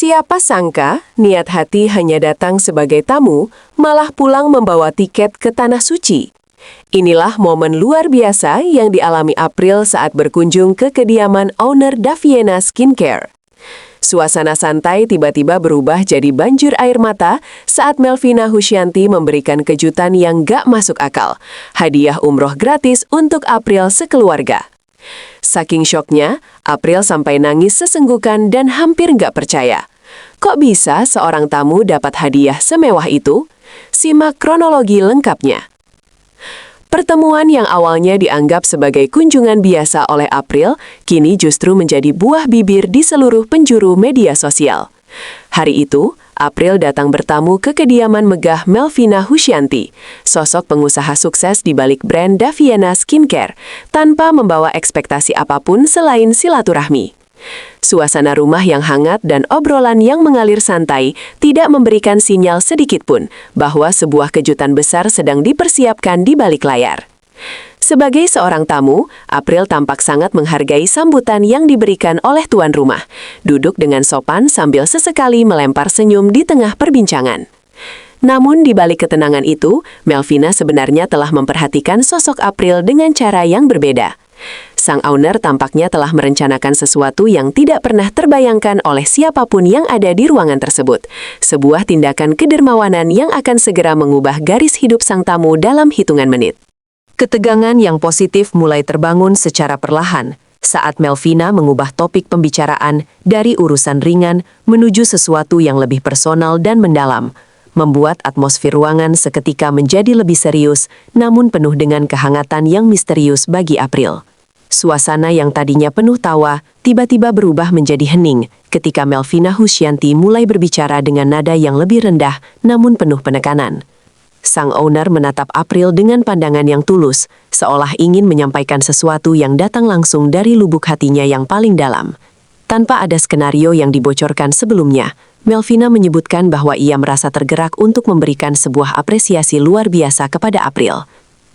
Siapa sangka, niat hati hanya datang sebagai tamu, malah pulang membawa tiket ke Tanah Suci. Inilah momen luar biasa yang dialami April saat berkunjung ke kediaman owner Daviena Skincare. Suasana santai tiba-tiba berubah jadi banjir air mata saat Melvina Husyanti memberikan kejutan yang gak masuk akal. Hadiah umroh gratis untuk April sekeluarga. Saking syoknya, April sampai nangis sesenggukan dan hampir gak percaya. Kok bisa seorang tamu dapat hadiah semewah itu? Simak kronologi lengkapnya. Pertemuan yang awalnya dianggap sebagai kunjungan biasa oleh April, kini justru menjadi buah bibir di seluruh penjuru media sosial. Hari itu, April datang bertamu ke kediaman megah Melvina Husyanti, sosok pengusaha sukses di balik brand Daviena Skincare, tanpa membawa ekspektasi apapun selain silaturahmi. Suasana rumah yang hangat dan obrolan yang mengalir santai tidak memberikan sinyal sedikitpun bahwa sebuah kejutan besar sedang dipersiapkan di balik layar. Sebagai seorang tamu, April tampak sangat menghargai sambutan yang diberikan oleh tuan rumah, duduk dengan sopan sambil sesekali melempar senyum di tengah perbincangan. Namun di balik ketenangan itu, Melvina sebenarnya telah memperhatikan sosok April dengan cara yang berbeda. Sang owner tampaknya telah merencanakan sesuatu yang tidak pernah terbayangkan oleh siapapun yang ada di ruangan tersebut. Sebuah tindakan kedermawanan yang akan segera mengubah garis hidup sang tamu dalam hitungan menit. Ketegangan yang positif mulai terbangun secara perlahan saat Melvina mengubah topik pembicaraan dari urusan ringan menuju sesuatu yang lebih personal dan mendalam, membuat atmosfer ruangan seketika menjadi lebih serius, namun penuh dengan kehangatan yang misterius bagi April. Suasana yang tadinya penuh tawa, tiba-tiba berubah menjadi hening ketika Melvina Husyanti mulai berbicara dengan nada yang lebih rendah, namun penuh penekanan. Sang owner menatap April dengan pandangan yang tulus, seolah ingin menyampaikan sesuatu yang datang langsung dari lubuk hatinya yang paling dalam. Tanpa ada skenario yang dibocorkan sebelumnya, Melvina menyebutkan bahwa ia merasa tergerak untuk memberikan sebuah apresiasi luar biasa kepada April.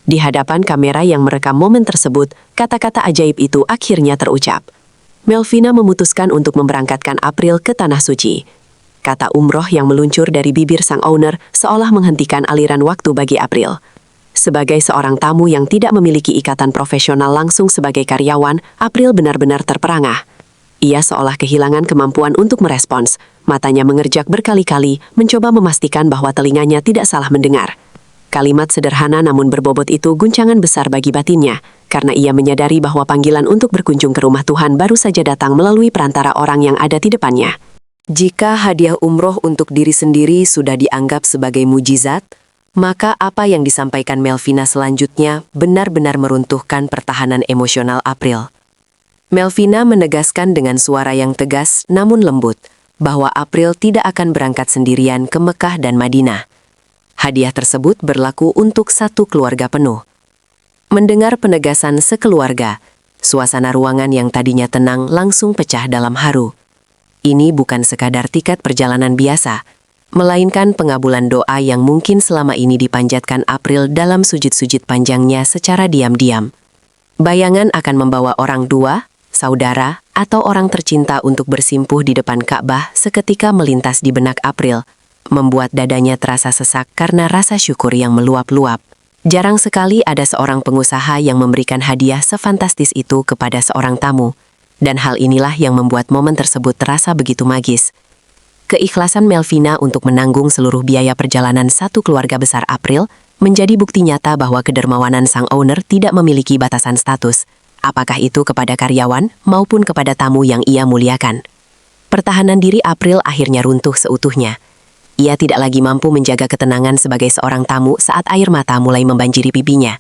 Di hadapan kamera yang merekam momen tersebut, kata-kata ajaib itu akhirnya terucap. Melvina memutuskan untuk memberangkatkan April ke Tanah Suci. Kata umroh yang meluncur dari bibir sang owner seolah menghentikan aliran waktu bagi April. Sebagai seorang tamu yang tidak memiliki ikatan profesional langsung sebagai karyawan, April benar-benar terperangah. Ia seolah kehilangan kemampuan untuk merespons. Matanya mengerjak berkali-kali, mencoba memastikan bahwa telinganya tidak salah mendengar. Kalimat sederhana namun berbobot itu guncangan besar bagi batinnya, karena ia menyadari bahwa panggilan untuk berkunjung ke rumah Tuhan baru saja datang melalui perantara orang yang ada di depannya. Jika hadiah umroh untuk diri sendiri sudah dianggap sebagai mujizat, maka apa yang disampaikan Melvina selanjutnya benar-benar meruntuhkan pertahanan emosional April. Melvina menegaskan dengan suara yang tegas namun lembut, bahwa April tidak akan berangkat sendirian ke Mekah dan Madinah. Hadiah tersebut berlaku untuk satu keluarga penuh. Mendengar penegasan sekeluarga, suasana ruangan yang tadinya tenang langsung pecah dalam haru. Ini bukan sekadar tiket perjalanan biasa, melainkan pengabulan doa yang mungkin selama ini dipanjatkan April dalam sujud-sujud panjangnya secara diam-diam. Bayangan akan membawa orang tua, saudara, atau orang tercinta untuk bersimpuh di depan Ka'bah seketika melintas di benak April, membuat dadanya terasa sesak karena rasa syukur yang meluap-luap. Jarang sekali ada seorang pengusaha yang memberikan hadiah sefantastis itu kepada seorang tamu. Dan hal inilah yang membuat momen tersebut terasa begitu magis. Keikhlasan Melvina untuk menanggung seluruh biaya perjalanan satu keluarga besar April menjadi bukti nyata bahwa kedermawanan sang owner tidak memiliki batasan status, apakah itu kepada karyawan maupun kepada tamu yang ia muliakan. Pertahanan diri April akhirnya runtuh seutuhnya. Ia tidak lagi mampu menjaga ketenangan sebagai seorang tamu saat air mata mulai membanjiri pipinya.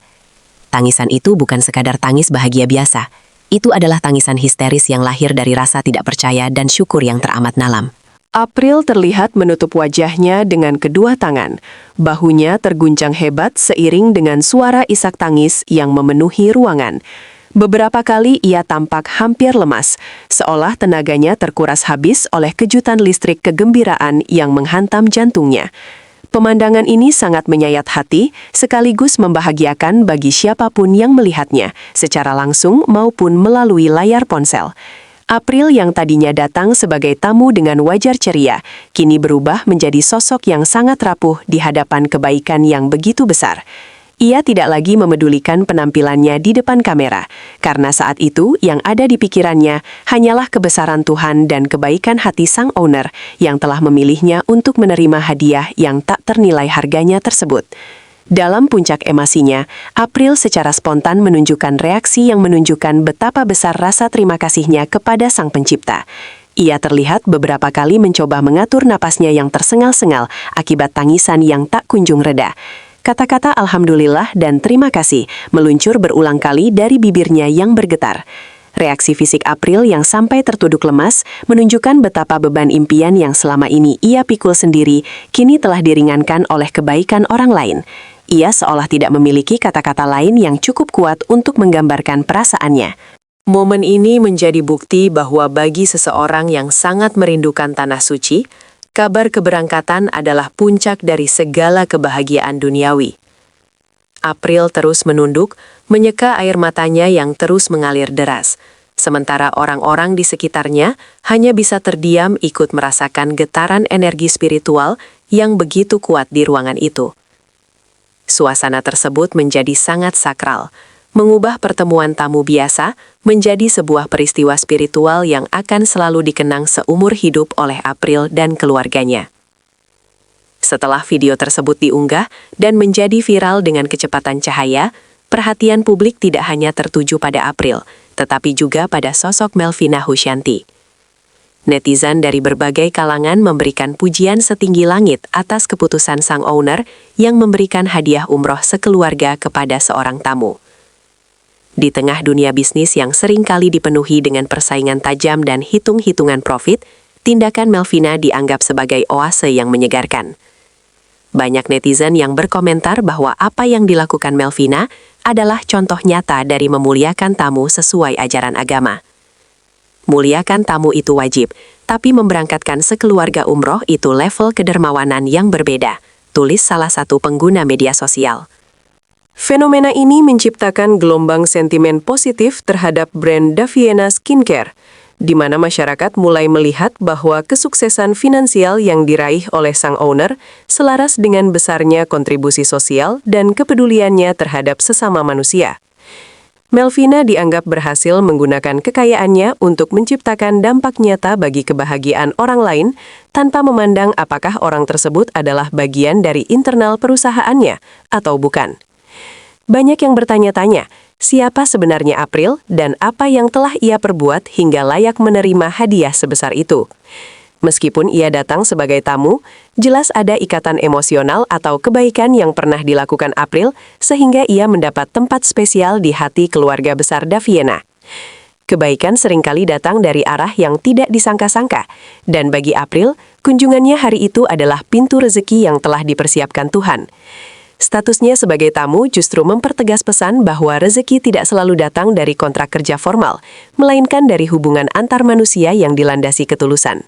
Tangisan itu bukan sekadar tangis bahagia biasa. Itu adalah tangisan histeris yang lahir dari rasa tidak percaya dan syukur yang teramat dalam. April terlihat menutup wajahnya dengan kedua tangan. Bahunya terguncang hebat seiring dengan suara isak tangis yang memenuhi ruangan. Beberapa kali ia tampak hampir lemas, seolah tenaganya terkuras habis oleh kejutan listrik kegembiraan yang menghantam jantungnya. Pemandangan ini sangat menyayat hati, sekaligus membahagiakan bagi siapapun yang melihatnya, secara langsung maupun melalui layar ponsel. April yang tadinya datang sebagai tamu dengan wajar ceria, kini berubah menjadi sosok yang sangat rapuh di hadapan kebaikan yang begitu besar. Ia tidak lagi memedulikan penampilannya di depan kamera, karena saat itu yang ada di pikirannya hanyalah kebesaran Tuhan dan kebaikan hati sang owner yang telah memilihnya untuk menerima hadiah yang tak ternilai harganya tersebut. Dalam puncak emosinya, April secara spontan menunjukkan reaksi yang menunjukkan betapa besar rasa terima kasihnya kepada Sang Pencipta. Ia terlihat beberapa kali mencoba mengatur napasnya yang tersengal-sengal akibat tangisan yang tak kunjung reda. Kata-kata alhamdulillah dan terima kasih meluncur berulang kali dari bibirnya yang bergetar. Reaksi fisik April yang sampai tertuduk lemas menunjukkan betapa beban impian yang selama ini ia pikul sendiri kini telah diringankan oleh kebaikan orang lain. Ia seolah tidak memiliki kata-kata lain yang cukup kuat untuk menggambarkan perasaannya. Momen ini menjadi bukti bahwa bagi seseorang yang sangat merindukan tanah suci, kabar keberangkatan adalah puncak dari segala kebahagiaan duniawi. April terus menunduk, menyeka air matanya yang terus mengalir deras. Sementara orang-orang di sekitarnya hanya bisa terdiam ikut merasakan getaran energi spiritual yang begitu kuat di ruangan itu. Suasana tersebut menjadi sangat sakral, mengubah pertemuan tamu biasa menjadi sebuah peristiwa spiritual yang akan selalu dikenang seumur hidup oleh April dan keluarganya. Setelah video tersebut diunggah dan menjadi viral dengan kecepatan cahaya, perhatian publik tidak hanya tertuju pada April, tetapi juga pada sosok Melvina Husyanti. Netizen dari berbagai kalangan memberikan pujian setinggi langit atas keputusan sang owner yang memberikan hadiah umroh sekeluarga kepada seorang tamu. Di tengah dunia bisnis yang seringkali dipenuhi dengan persaingan tajam dan hitung-hitungan profit, tindakan Melvina dianggap sebagai oase yang menyegarkan. Banyak netizen yang berkomentar bahwa apa yang dilakukan Melvina adalah contoh nyata dari memuliakan tamu sesuai ajaran agama. Muliakan tamu itu wajib, tapi memberangkatkan sekeluarga umroh itu level kedermawanan yang berbeda, tulis salah satu pengguna media sosial. Fenomena ini menciptakan gelombang sentimen positif terhadap brand Daviena Skincare, di mana masyarakat mulai melihat bahwa kesuksesan finansial yang diraih oleh sang owner selaras dengan besarnya kontribusi sosial dan kepeduliannya terhadap sesama manusia. Melvina dianggap berhasil menggunakan kekayaannya untuk menciptakan dampak nyata bagi kebahagiaan orang lain tanpa memandang apakah orang tersebut adalah bagian dari internal perusahaannya atau bukan. Banyak yang bertanya-tanya, siapa sebenarnya April dan apa yang telah ia perbuat hingga layak menerima hadiah sebesar itu. Meskipun ia datang sebagai tamu, jelas ada ikatan emosional atau kebaikan yang pernah dilakukan April sehingga ia mendapat tempat spesial di hati keluarga besar Daviena. Kebaikan seringkali datang dari arah yang tidak disangka-sangka, dan bagi April, kunjungannya hari itu adalah pintu rezeki yang telah dipersiapkan Tuhan. Statusnya sebagai tamu justru mempertegas pesan bahwa rezeki tidak selalu datang dari kontrak kerja formal, melainkan dari hubungan antar manusia yang dilandasi ketulusan.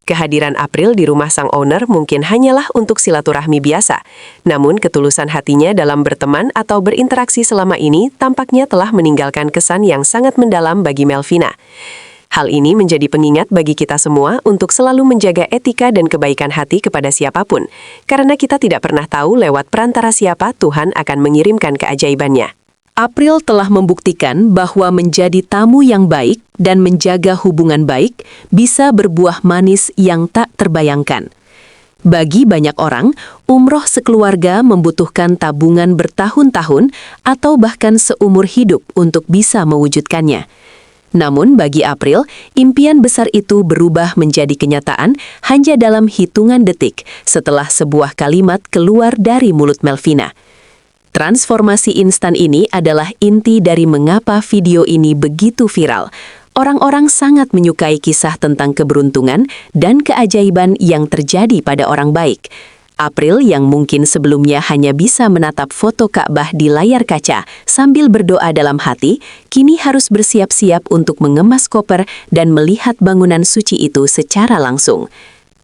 Kehadiran April di rumah sang owner mungkin hanyalah untuk silaturahmi biasa, namun ketulusan hatinya dalam berteman atau berinteraksi selama ini tampaknya telah meninggalkan kesan yang sangat mendalam bagi Melvina. Hal ini menjadi pengingat bagi kita semua untuk selalu menjaga etika dan kebaikan hati kepada siapapun, karena kita tidak pernah tahu lewat perantara siapa Tuhan akan mengirimkan keajaibannya. April telah membuktikan bahwa menjadi tamu yang baik dan menjaga hubungan baik bisa berbuah manis yang tak terbayangkan. Bagi banyak orang, umroh sekeluarga membutuhkan tabungan bertahun-tahun atau bahkan seumur hidup untuk bisa mewujudkannya. Namun bagi April, impian besar itu berubah menjadi kenyataan hanya dalam hitungan detik setelah sebuah kalimat keluar dari mulut Melvina. Transformasi instan ini adalah inti dari mengapa video ini begitu viral. Orang-orang sangat menyukai kisah tentang keberuntungan dan keajaiban yang terjadi pada orang baik. April yang mungkin sebelumnya hanya bisa menatap foto Ka'bah di layar kaca sambil berdoa dalam hati, kini harus bersiap-siap untuk mengemas koper dan melihat bangunan suci itu secara langsung.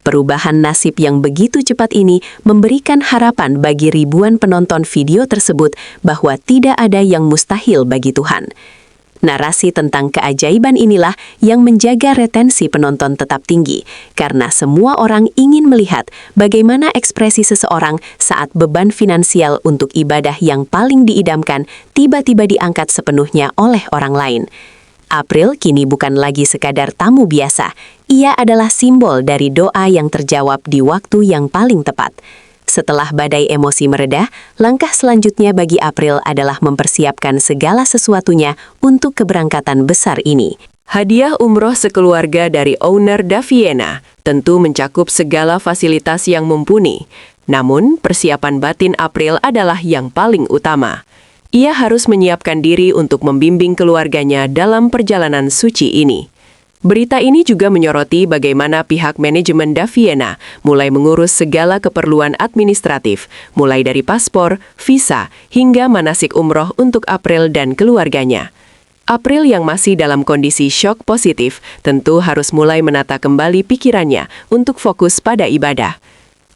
Perubahan nasib yang begitu cepat ini memberikan harapan bagi ribuan penonton video tersebut bahwa tidak ada yang mustahil bagi Tuhan. Narasi tentang keajaiban inilah yang menjaga retensi penonton tetap tinggi, karena semua orang ingin melihat bagaimana ekspresi seseorang saat beban finansial untuk ibadah yang paling diidamkan tiba-tiba diangkat sepenuhnya oleh orang lain. April kini bukan lagi sekadar tamu biasa, ia adalah simbol dari doa yang terjawab di waktu yang paling tepat. Setelah badai emosi mereda, langkah selanjutnya bagi April adalah mempersiapkan segala sesuatunya untuk keberangkatan besar ini. Hadiah umroh sekeluarga dari owner Daviena tentu mencakup segala fasilitas yang mumpuni. Namun, persiapan batin April adalah yang paling utama. Ia harus menyiapkan diri untuk membimbing keluarganya dalam perjalanan suci ini. Berita ini juga menyoroti bagaimana pihak manajemen Daviena mulai mengurus segala keperluan administratif, mulai dari paspor, visa, hingga manasik umroh untuk April dan keluarganya. April yang masih dalam kondisi syok positif tentu harus mulai menata kembali pikirannya untuk fokus pada ibadah.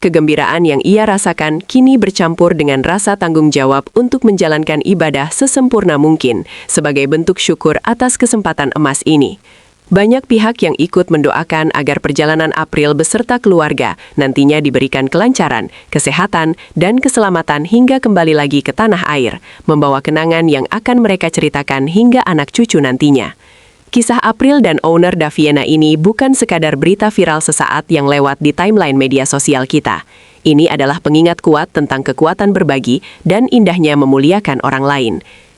Kegembiraan yang ia rasakan kini bercampur dengan rasa tanggung jawab untuk menjalankan ibadah sesempurna mungkin sebagai bentuk syukur atas kesempatan emas ini. Banyak pihak yang ikut mendoakan agar perjalanan April beserta keluarga nantinya diberikan kelancaran, kesehatan, dan keselamatan hingga kembali lagi ke tanah air, membawa kenangan yang akan mereka ceritakan hingga anak cucu nantinya. Kisah April dan owner Daviena ini bukan sekadar berita viral sesaat yang lewat di timeline media sosial kita. Ini adalah pengingat kuat tentang kekuatan berbagi dan indahnya memuliakan orang lain.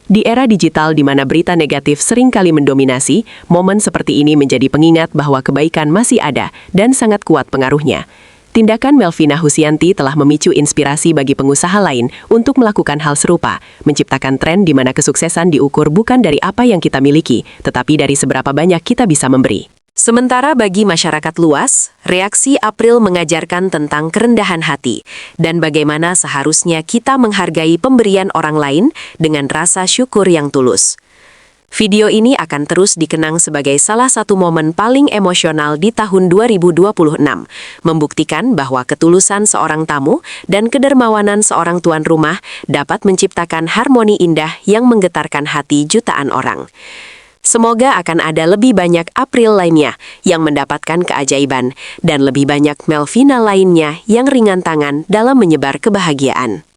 Di era digital di mana berita negatif seringkali mendominasi, momen seperti ini menjadi pengingat bahwa kebaikan masih ada dan sangat kuat pengaruhnya. Tindakan Melvina Husianti telah memicu inspirasi bagi pengusaha lain untuk melakukan hal serupa, menciptakan tren di mana kesuksesan diukur bukan dari apa yang kita miliki, tetapi dari seberapa banyak kita bisa memberi. Sementara bagi masyarakat luas, reaksi April mengajarkan tentang kerendahan hati dan bagaimana seharusnya kita menghargai pemberian orang lain dengan rasa syukur yang tulus. Video ini akan terus dikenang sebagai salah satu momen paling emosional di tahun 2026, membuktikan bahwa ketulusan seorang tamu dan kedermawanan seorang tuan rumah dapat menciptakan harmoni indah yang menggetarkan hati jutaan orang. Semoga akan ada lebih banyak April lainnya yang mendapatkan keajaiban dan lebih banyak Melvina lainnya yang ringan tangan dalam menyebar kebahagiaan.